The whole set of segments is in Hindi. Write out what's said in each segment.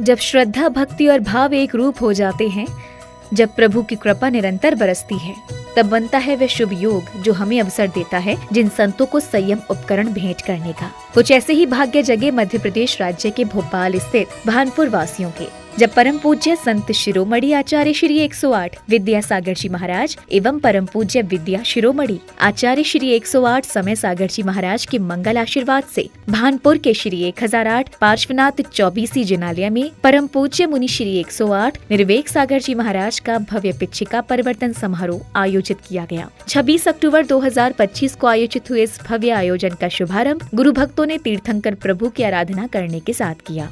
जब श्रद्धा, भक्ति और भाव एक रूप हो जाते हैं, जब प्रभु की कृपा निरंतर बरसती है, तब बनता है वह शुभ योग जो हमें अवसर देता है जिन संतों को संयम उपकरण भेंट करने का। कुछ ऐसे ही भाग्य जगे मध्य प्रदेश राज्य के भोपाल स्थित भानपुर वासियों के, जब परम पूज्य संत शिरोमणि आचार्य श्री 108 विद्या सागर जी महाराज एवं परम पूज्य विद्या शिरोमणि आचार्य श्री 108 समय सागर जी महाराज के मंगल आशीर्वाद से भानपुर के श्री 1008 पार्श्वनाथ 24 जिनालय में परम पूज्य मुनि श्री 108 निर्वेक सागर जी महाराज का भव्य पिच्छिका परिवर्तन समारोह आयोजित किया गया। 26 अक्टूबर 2025 को आयोजित हुए इस भव्य आयोजन का शुभारंभ गुरु भक्तों ने तीर्थंकर प्रभु की आराधना करने के साथ किया।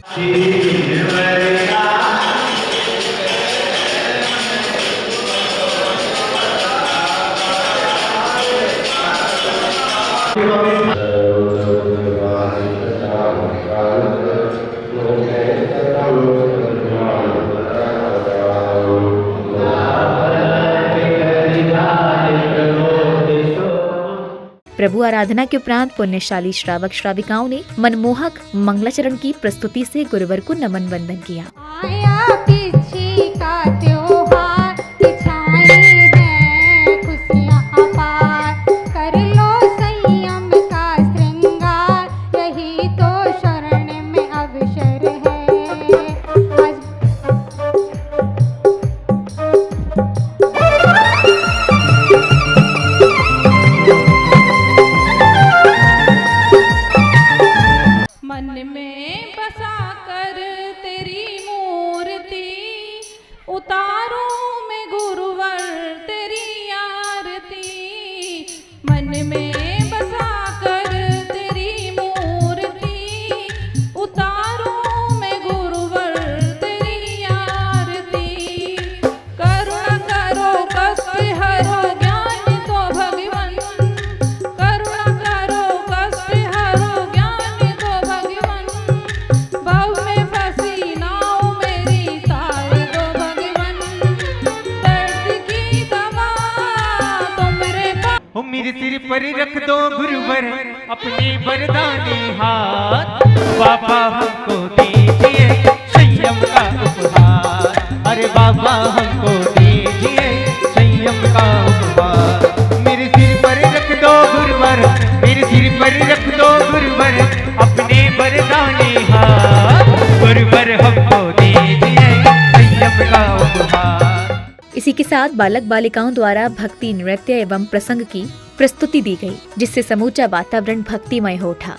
प्रभु आराधना के उपरांत पुण्यशाली श्रावक श्राविकाओं ने मनमोहक मंगलाचरण की प्रस्तुति से गुरुवर को नमन वंदन किया। मेरे सिर पर रख दो गुरुवर अपने वरदानी हाथ, बाबा हमको दीजिए संयम का उपहार। अरे बाबा हमको दीजिए संयम का उपहार। मेरे सिर पर रख दो गुरुवर, मेरे सिर पर रख दो गुरुवर अपने वरदानी हाथ, गुरुवर हमको दीजिए संयम का उपहार। इसी के साथ बालक बालिकाओं द्वारा भक्ति नृत्य एवं प्रसंग की प्रस्तुति दी गई, जिससे समूचा वातावरण भक्तिमय हो उठा।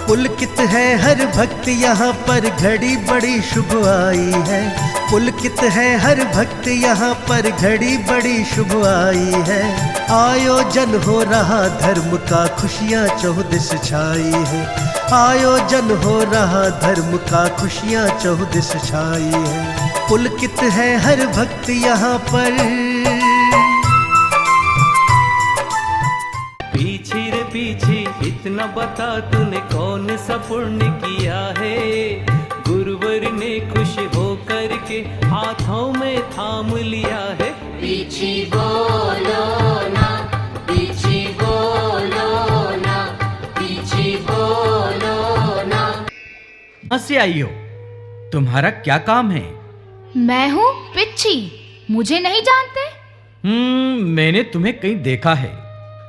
पुलकित है हर भक्त यहाँ पर, घड़ी बड़ी शुभ आई है। पुलकित है हर भक्त यहाँ पर, घड़ी बड़ी शुभ आई है। आयोजन हो रहा धर्म का, खुशियाँ चौदिस छाई है। आयोजन हो रहा धर्म का, खुशियाँ चौदिस छाई है। पुलकित है हर भक्त यहाँ पर। पीछे इतना बता तूने कौन सा पुण्य किया है, गुरुवर ने खुश हो करके हाथों में थाम लिया है। पीछे बोलो ना, पीछे बोलो ना, पीछे बोलो ना। कहाँ से आई हो? तुम्हारा क्या काम है? मैं हूँ पिच्छी, मुझे नहीं जानते? मैंने तुम्हें कहीं देखा है,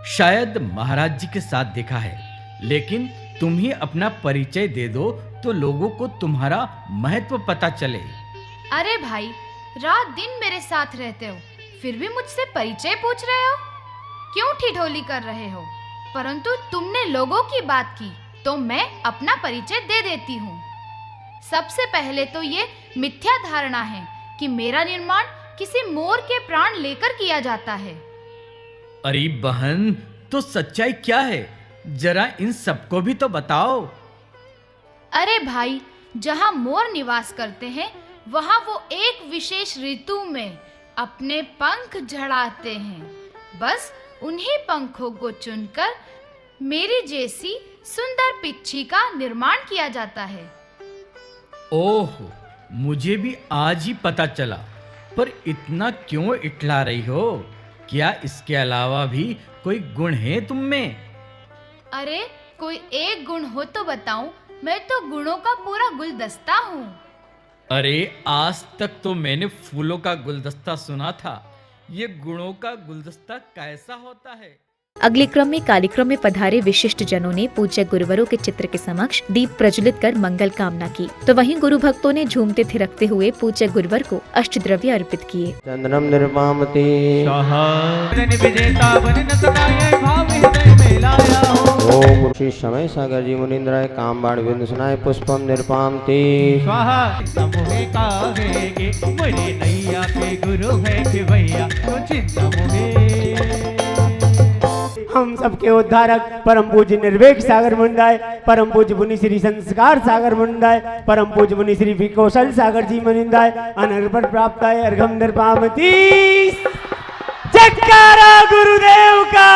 शायद महाराज जी के साथ देखा है, लेकिन तुम ही अपना परिचय दे दो तो लोगों को तुम्हारा महत्व पता चले। अरे भाई, रात दिन मेरे साथ रहते हो, फिर भी मुझसे परिचय पूछ रहे हो? क्यों ठिठोली कर रहे हो? परंतु तुमने लोगों की बात की, तो मैं अपना परिचय दे देती हूँ। सबसे पहले तो ये मिथ्या धारणा है कि मेरा निर्माण किसी मोर के प्राण लेकर किया जाता है। अरे बहन, तो सच्चाई क्या है? जरा इन सबको भी तो बताओ। अरे भाई, जहाँ मोर निवास करते हैं वहाँ वो एक विशेष ऋतु में अपने पंख झड़ाते हैं। बस उन्हीं पंखों को चुनकर मेरी जैसी सुंदर पिच्छी का निर्माण किया जाता है। ओह, मुझे भी आज ही पता चला। पर इतना क्यों इटला रही हो? क्या इसके अलावा भी कोई गुण है तुम में? अरे कोई एक गुण हो तो बताऊं, मैं तो गुणों का पूरा गुलदस्ता हूँ। अरे आज तक तो मैंने फूलों का गुलदस्ता सुना था, ये गुणों का गुलदस्ता कैसा होता है? अगले क्रम में कार्यक्रम में पधारे विशिष्ट जनों ने पूज्य गुरुवरों के चित्र के समक्ष दीप प्रज्वलित कर मंगल कामना की, तो वहीं गुरु भक्तों ने झूमते थिरकते हुए पूज्य गुरुवर को अष्टद्रव्य अर्पित किए। चंद्रम निर्मामति ओम श्री समय सागर जी मुनिंद्राय कामबाण विंदसनाय पुष्पम निर्पामति हम सबके उद्धारक परम पूज्य निर्वेक सागर मुंडाय, परम पूज्य मुनि श्री संस्कार सागर मुंडाय, परम पूज्य मुनि श्री भी कौशल सागर जी मुनिंदाय अनर्पण प्राप्त है अर्घम निर्पामति। जयकारा गुरुदेव का।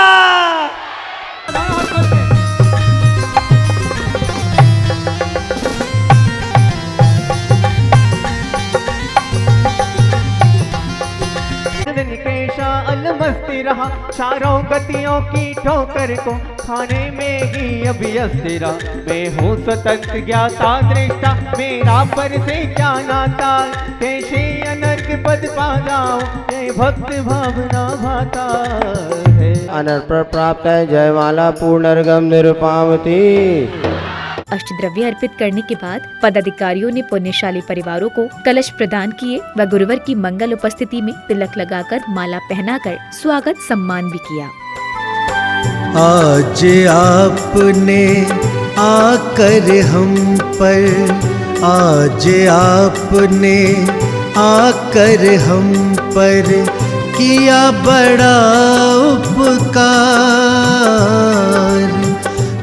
अलमस्ती रहा, चारों गतियों की ठोकर को खाने में ही अभ्यस्त रहा। मैं हूँ स्वतंत्र ज्ञाता दृष्टा, मेरा पर से क्या नाता, कैसे अनर्क पद पा जाऊं, ये भक्त भावना भाता है। अनर्पण प्राप्त है जयमाला पूर्ण अर्घम निरुपामति। अष्टद्रव्य अर्पित करने के बाद पदाधिकारियों ने पुण्यशाली परिवारों को कलश प्रदान किए व गुरुवर की मंगल उपस्थिति में तिलक लगाकर माला पहनाकर स्वागत सम्मान भी किया। आज आपने आकर हम पर, आज आपने आकर हम पर किया बड़ा उपकार।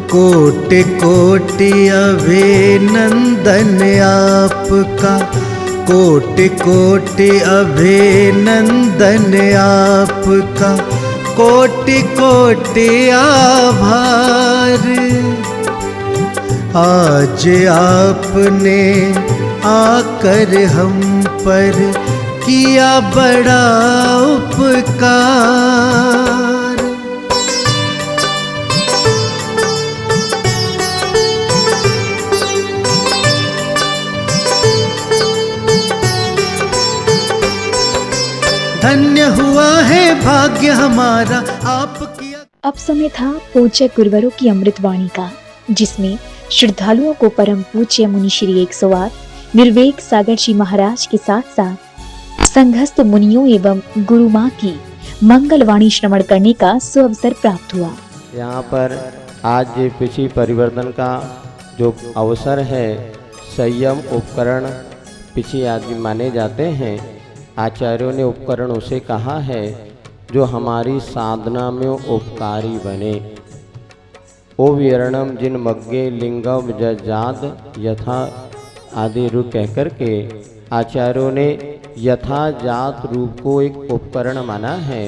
कोटि कोटि अभिनंदन आपका, कोटि कोटि अभिनंदन आपका, कोटि कोटि आभार। आज आपने आकर हम पर किया बड़ा उपकार। धन्य हुआ है भाग्य हमारा आपकी। अब समय था पूज्य गुरुवरों की अमृतवाणी का, जिसमें श्रद्धालुओं को परम पूज्य मुनि श्री 108 निर्वेक सागर जी महाराज के साथ साथ संघस्थ मुनियों एवं गुरु माँ की मंगलवाणी श्रवण करने का सुअवसर प्राप्त हुआ। यहाँ पर आज ये पिछी परिवर्तन का जो अवसर है, संयम उपकरण पिछी आदि माने जाते हैं। आचार्यों ने उपकरण उसे कहा है जो हमारी साधना में उपकारी बने। ओ विरणम जिन मग्गे लिंगम जजाद यथा आदि रूप कह करके आचार्यों ने यथा जात रूप को एक उपकरण माना है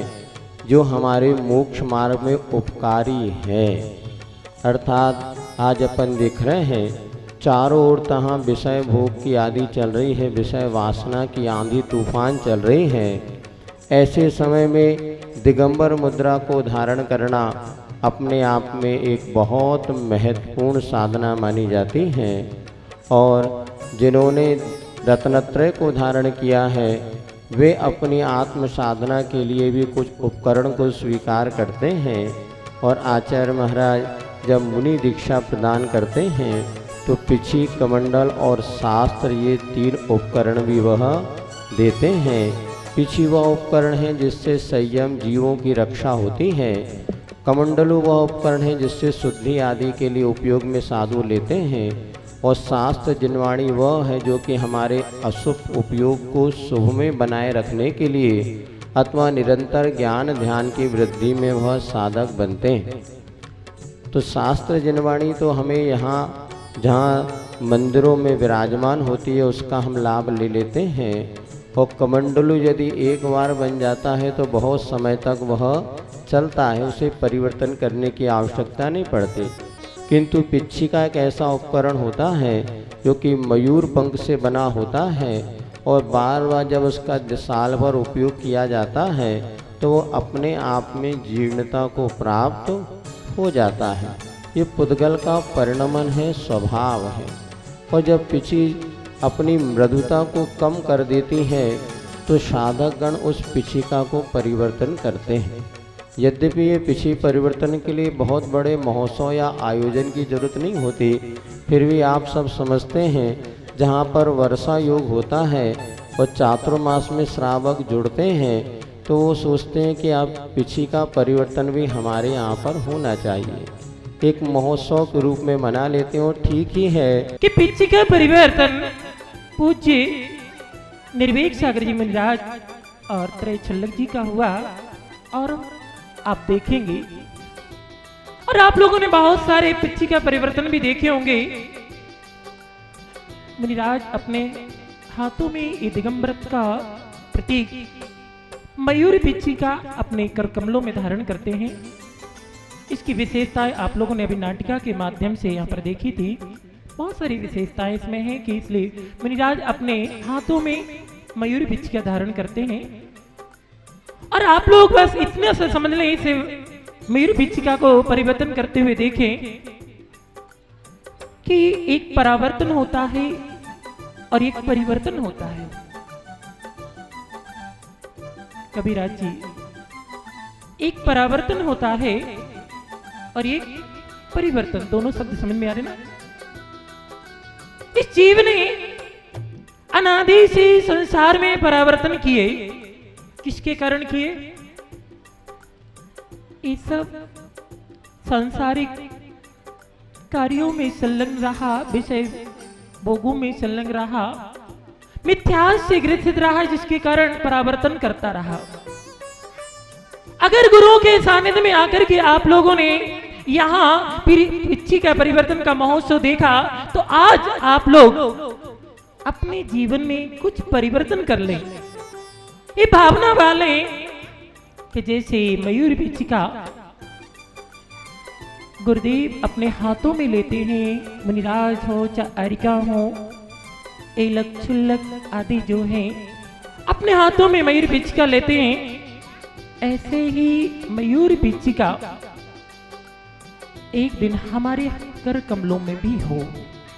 जो हमारे मोक्ष मार्ग में उपकारी है। अर्थात आज अपन देख रहे हैं चारों ओर तहाँ विषय भोग की आदि चल रही है, विषय वासना की आंधी तूफान चल रही है। ऐसे समय में दिगंबर मुद्रा को धारण करना अपने आप में एक बहुत महत्वपूर्ण साधना मानी जाती है। और जिन्होंने रत्नत्रय को धारण किया है वे अपनी आत्म साधना के लिए भी कुछ उपकरण को स्वीकार करते हैं। और आचार्य महाराज जब मुनि दीक्षा प्रदान करते हैं तो पिछी कमंडल और शास्त्र ये 3 उपकरण भी वह देते हैं। पिछी वह उपकरण है जिससे संयम जीवों की रक्षा होती है। कमंडलु वह उपकरण है जिससे शुद्धि आदि के लिए उपयोग में साधु लेते हैं। और शास्त्र जिनवाणी वह है जो कि हमारे अशुभ उपयोग को शुभ में बनाए रखने के लिए अथवा निरंतर ज्ञान ध्यान की वृद्धि में वह साधक बनते हैं। तो शास्त्र जिनवाणी तो हमें यहाँ जहाँ मंदिरों में विराजमान होती है उसका हम लाभ ले लेते हैं। और कमंडलु यदि एक बार बन जाता है तो बहुत समय तक वह चलता है, उसे परिवर्तन करने की आवश्यकता नहीं पड़ती। किंतु पिच्छिका एक ऐसा उपकरण होता है जो कि मयूर पंख से बना होता है और बार बार जब उसका साल भर उपयोग किया जाता है तो वो अपने आप में जीर्णता को प्राप्त हो जाता है। ये पुद्गल का परिणमन है, स्वभाव है। और जब पिछी अपनी मृदुता को कम कर देती है तो साधकगण उस पिछिका को परिवर्तन करते हैं। यद्यपि ये पिछी परिवर्तन के लिए बहुत बड़े महोत्सव या आयोजन की जरूरत नहीं होती, फिर भी आप सब समझते हैं जहाँ पर वर्षा योग होता है और चातुर्मास में श्रावक जुड़ते हैं तो वो सोचते हैं कि आप पिछी का परिवर्तन भी हमारे यहाँ पर होना चाहिए, एक महोत्सव के रूप में मना लेते हो। ठीक ही है कि पिछी का परिवर्तन पूज्य निर्वेक सागर जी महाराज और त्रय छल्लक जी का हुआ और आप देखेंगे और आप लोगों ने बहुत सारे पिच्छी का परिवर्तन भी देखे होंगे। मुनिराज अपने हाथों में ये दिगंबरत का प्रतीक मयूर पिच्छी का अपने कर कमलों में धारण करते हैं। इसकी विशेषताएं आप लोगों ने अभी नाटिका के माध्यम से यहाँ पर देखी थी। बहुत सारी विशेषताएं इसमें हैं कि इसलिए मुनिराज अपने हाथों में मयूर पिच्छी का धारण करते हैं। और आप लोग बस इतने से समझ लें, इसे मयूर पिच्छिका को परिवर्तन करते हुए देखें कि एक परावर्तन होता है और एक परिवर्तन होता है। कबीराज जी, एक परावर्तन होता है और एक परिवर्तन, दोनों शब्द समझ में आ रहे ना। इस जीव ने अनादि से संसार में परावर्तन किए, किसके कारण किए? इस सब सांसारिक कार्यों में संलग्न रहा, विषय भोगों में संलग्न रहा, मिथ्यास से ग्रसित रहा, जिसके कारण परावर्तन करता रहा। अगर गुरुओं के सानिध्य में आकर के आप लोगों ने यहाँ पिच्छी का परिवर्तन का महोत्सव देखा तो आज आप लोग अपने जीवन में कुछ परिवर्तन कर लें। ये भावना वाले कि जैसे मयूर पिच्छिका गुरुदेव अपने हाथों में लेते हैं, मुनिराज हो चाहे अरिका हो, एलक छुल्लक आदि जो हैं अपने हाथों में मयूर पिच्छिका लेते हैं, ऐसे ही मयूर पिच्छिका एक दिन हमारे कर कमलों में भी हो।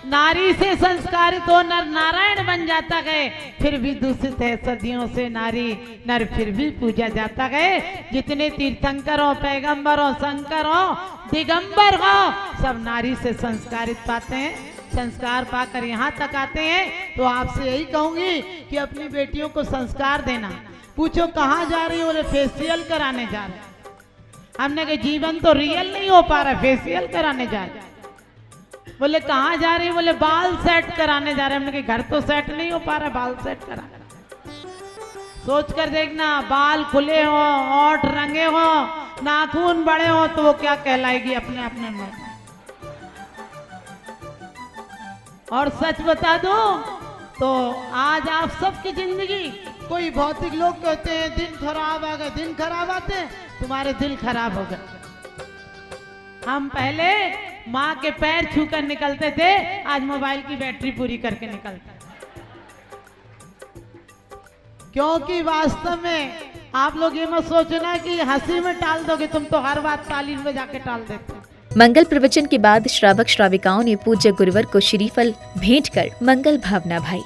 नारी से संस्कारित हो नर नारायण बन जाता गए, फिर भी दूषित है सदियों से नारी, नर फिर भी पूजा जाता गए। जितने तीर्थंकर हो, पैगंबर हो, शंकर हो, दिगंबर हो, सब नारी से संस्कारित पाते हैं। संस्कार पाकर यहाँ तक आते हैं तो आपसे यही कहूंगी कि अपनी बेटियों को संस्कार देना। पूछो कहाँ जा रही हो? बोले फेशियल कराने जा रहे। हमने कहा जीवन तो रियल नहीं हो पा रहा, फेशियल कराने जा रहे। बोले कहाँ जा रही? बोले बाल सेट कराने जा रहे। हमने कहा घर तो सेट नहीं हो पा रहा, बाल सेट करा। सोच कर देखना, बाल खुले हो, होंठ रंगे हो, नाखून बड़े हो तो वो क्या कहलाएगी अपने अपने में। और सच बता दो तो आज आप सबकी जिंदगी, कोई भौतिक लोग कहते हैं दिन खराब आ गए, दिन खराब आते हैं, तुम्हारे दिल खराब हो गए। हम पहले माँ के पैर छूकर निकलते थे, आज मोबाइल की बैटरी पूरी करके निकलते। क्योंकि वास्तव में आप लोग ये मत सोचना कि हंसी में टाल दोगे, तुम तो हर बात ताली में जाके टाल देते। मंगल प्रवचन के बाद श्रावक श्राविकाओं ने पूज्य गुरुवर को श्रीफल भेंट कर मंगल भावना भाई।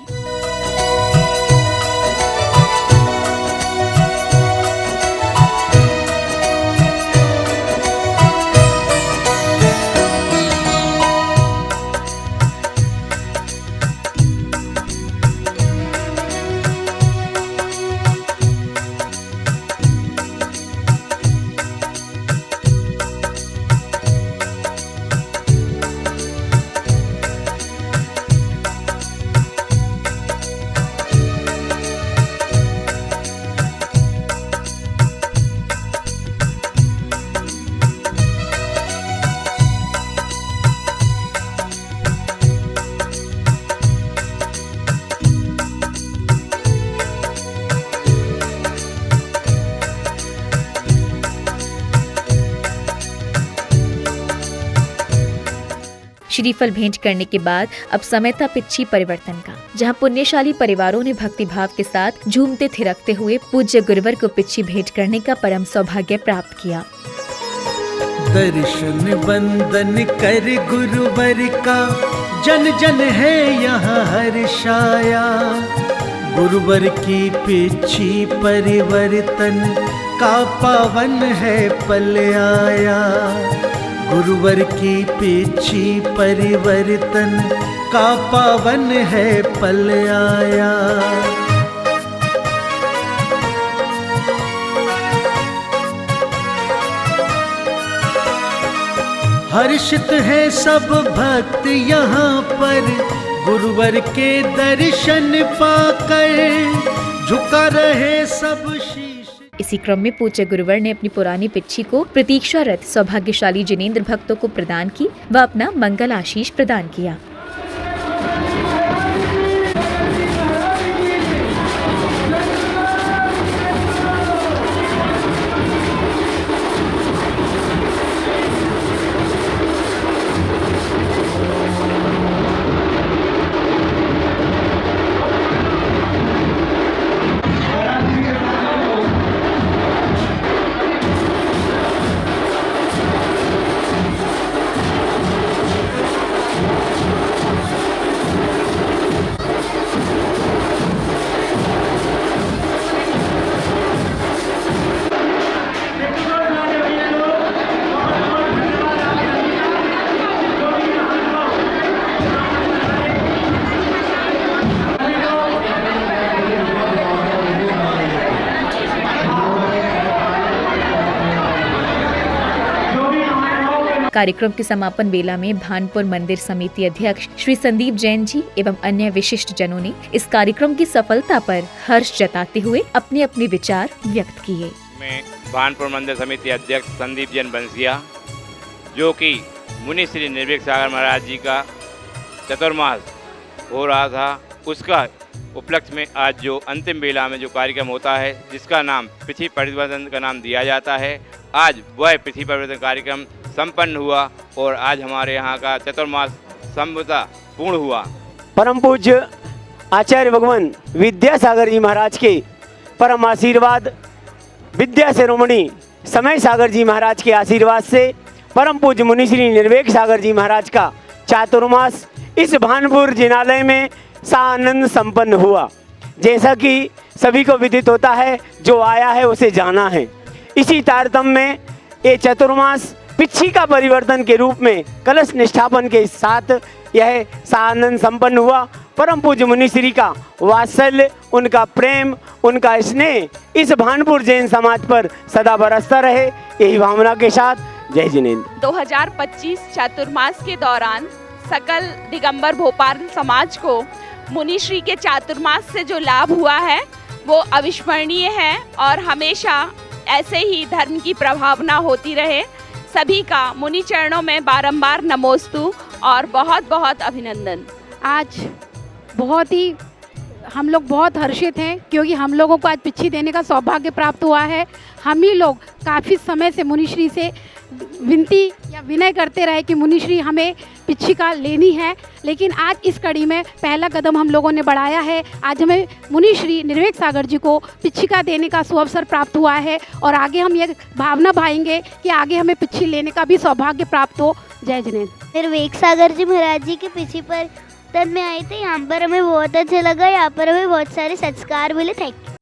श्रीफल भेंट करने के बाद अब समय था पिच्छी परिवर्तन का, जहाँ पुण्यशाली परिवारों ने भक्तिभाव के साथ झूमते थिरकते हुए पूज्य गुरुवर को पिच्छी भेंट करने का परम सौभाग्य प्राप्त किया। दर्शन बंदन कर गुरुवर का जन जन है यहाँ हर्षाया। गुरुवर की पिच्छी परिवर्तन का पावन है पल आया। गुरुवर की पिच्छी परिवर्तन का पावन है पल आया। हर्षित है सब भक्त यहाँ पर गुरुवर के दर्शन पाकर, झुका रहे सब शीश। इसी क्रम में पूज्य गुरुवर ने अपनी पुरानी पिच्छी को प्रतीक्षारत सौभाग्यशाली जिनेंद्र भक्तों को प्रदान की व अपना मंगल आशीष प्रदान किया। कार्यक्रम के समापन बेला में भानपुर मंदिर समिति अध्यक्ष श्री संदीप जैन जी एवं अन्य विशिष्ट जनों ने इस कार्यक्रम की सफलता पर हर्ष जताते हुए अपने अपने विचार व्यक्त किए। मैं भानपुर मंदिर समिति अध्यक्ष संदीप जैन बंसिया, जो कि मुनि श्री निर्भीक सागर महाराज जी का चतुर्मास हो रहा था, उसका उपलक्ष्य में आज जो अंतिम बेला में जो कार्यक्रम होता है, जिसका नाम पिछी परिवर्तन का नाम दिया जाता है, आज वह पिछी परिवर्तन कार्यक्रम संपन्न हुआ और आज हमारे यहाँ का चतुर्मास संपदा पूर्ण हुआ। परम पूज्य आचार्य भगवान विद्यासागर जी महाराज के परम आशीर्वाद, विद्या शिरोमणि समय सागर जी महाराज के आशीर्वाद से परम पूज्य मुनि श्री निर्वेक सागर जी महाराज का चातुर्मास इस भानपुर जिनालय में सानंद संपन्न हुआ। जैसा कि सभी को विदित होता है, जो आया है उसे जाना है। इसी तारतम्य में ये चतुर्मास पिच्छी का परिवर्तन के रूप में कलश निष्ठापन के साथ यह सानंद संपन्न हुआ। परम पूज्य मुनि श्री का वात्सल्य, उनका प्रेम, उनका स्नेह इस भानपुर जैन समाज पर सदा बरसता रहे, यही भावना के साथ जय जिनेंद्र। 2025 चातुर्मास के दौरान सकल दिगंबर भोपाल समाज को मुनि श्री के चातुर्मास से जो लाभ हुआ है वो अविस्मरणीय है और हमेशा ऐसे ही धर्म की प्रभावना होती रहे। सभी का मुनि चरणों में बारंबार नमोस्तु और बहुत बहुत अभिनंदन। आज बहुत ही हम लोग बहुत हर्षित हैं क्योंकि हम लोगों को आज पिच्छी देने का सौभाग्य प्राप्त हुआ है। हम ही लोग काफ़ी समय से मुनिश्री से विनती या विनय करते रहे कि मुनिश्री हमें पिच्छिका लेनी है, लेकिन आज इस कड़ी में पहला कदम हम लोगों ने बढ़ाया है। आज हमें मुनिश्री निर्वेक सागर जी को पिच्छिका देने का सुअवसर प्राप्त हुआ है और आगे हम ये भावना भाएंगे कि आगे हमें पिच्छी लेने का भी सौभाग्य प्राप्त हो। जय जिनेंद्र। निर्वेक सागर जी महाराज जी के पिच्छी पर तब में आए थे, यहाँ पर हमें बहुत अच्छा लगा। यहाँ पर हमें बहुत सारे संस्कार मिले। Thank you.